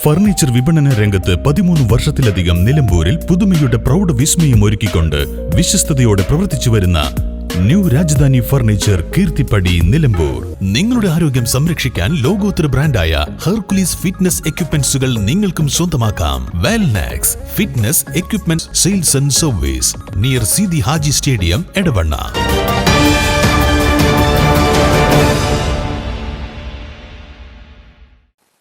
Furniture വിപണന രംഗത്ത് 13 വർഷത്തിലധികം നിലമ്പൂരിൽ പുതുമയുടെ പ്രൗഢ വിസ്മയം ഒരുക്കിക്കൊണ്ട് വിശ്വസ്തയോടെ പ്രവർത്തിച്ചു വരുന്ന ന്യൂ രാജധാനി ഫർണിച്ചർ കീർത്തിപ്പടി നിലമ്പൂർ. നിങ്ങളുടെ ആരോഗ്യം സംരക്ഷിക്കാൻ ലോകോത്തര ബ്രാൻഡായ ഹെർക്കുലീസ് ഫിറ്റ്നസ് എക്യുപ്മെന്റ്സുകൾ നിങ്ങൾക്കും സ്വന്തമാക്കാം. Wellnex fitness equipment sales and service near Seethi Haji stadium, Edavanna.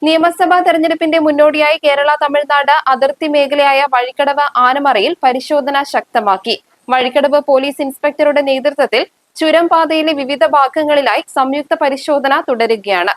നിയമസഭാ തെരഞ്ഞെടുപ്പിന്റെ മുന്നോടിയായി കേരള തമിഴ്നാട് അതിർത്തി മേഖലയായ വഴിക്കടവ് ആനമറയിൽ പരിശോധന ശക്തമാക്കി. വഴിക്കടവ് പോലീസ് ഇൻസ്പെക്ടറുടെ നേതൃത്വത്തിൽ ചുരം പാതയിലെ വിവിധ ഭാഗങ്ങളിലായി സംയുക്ത പരിശോധന തുടരുകയാണ്.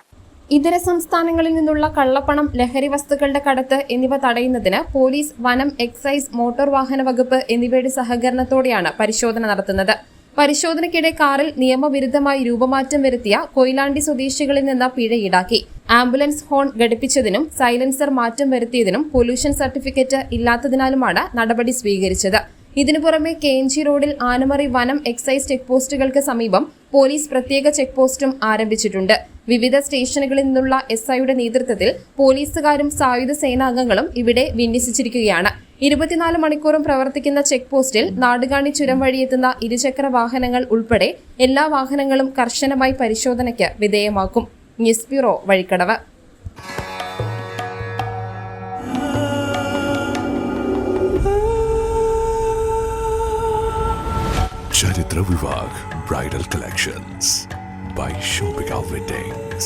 ഇതര സംസ്ഥാനങ്ങളിൽ നിന്നുള്ള കള്ളപ്പണം, ലഹരി വസ്തുക്കളുടെ കടത്ത് എന്നിവ തടയുന്നതിന് പോലീസ്, വനം, എക്സൈസ്, മോട്ടോർ വാഹന വകുപ്പ് എന്നിവയുടെ സഹകരണത്തോടെയാണ് പരിശോധന നടത്തുന്നത്. പരിശോധനയ്ക്കിടെ കാറിൽ നിയമവിരുദ്ധമായി രൂപമാറ്റം വരുത്തിയ കൊയിലാണ്ടി സ്വദേശികളിൽ നിന്ന് പിഴ ഈടാക്കി. ആംബുലൻസ് ഹോൺ ഘടിപ്പിച്ചതിനും സൈലൻസർ മാറ്റം വരുത്തിയതിനും പൊല്യൂഷൻ സർട്ടിഫിക്കറ്റ് ഇല്ലാത്തതിനാലുമാണ് നടപടി സ്വീകരിച്ചത്. ഇതിനു പുറമെ KNG റോഡിൽ ആനമറി വനം, എക്സൈസ് ചെക്ക് പോസ്റ്റുകൾക്ക് സമീപം പോലീസ് പ്രത്യേക ചെക്ക് പോസ്റ്റും ആരംഭിച്ചിട്ടുണ്ട്. വിവിധ സ്റ്റേഷനുകളിൽ നിന്നുള്ള SIയുടെ നേതൃത്വത്തിൽ പോലീസുകാരും സായുധ സേനാംഗങ്ങളും ഇവിടെ വിന്യസിച്ചിരിക്കുകയാണ്. 24 മണിക്കൂറും പ്രവർത്തിക്കുന്ന ചെക്ക് പോസ്റ്റിൽ നാടുകാണി ചുരം വഴിയെത്തുന്ന ഇരുചക്ര വാഹനങ്ങൾ ഉൾപ്പെടെ എല്ലാ വാഹനങ്ങളും കർശനമായി പരിശോധനയ്ക്ക് വിധേയമാക്കും. News bureau, Vazhikkadavu. Charitra Vivag Bridal Collections by Shobhika Weddings.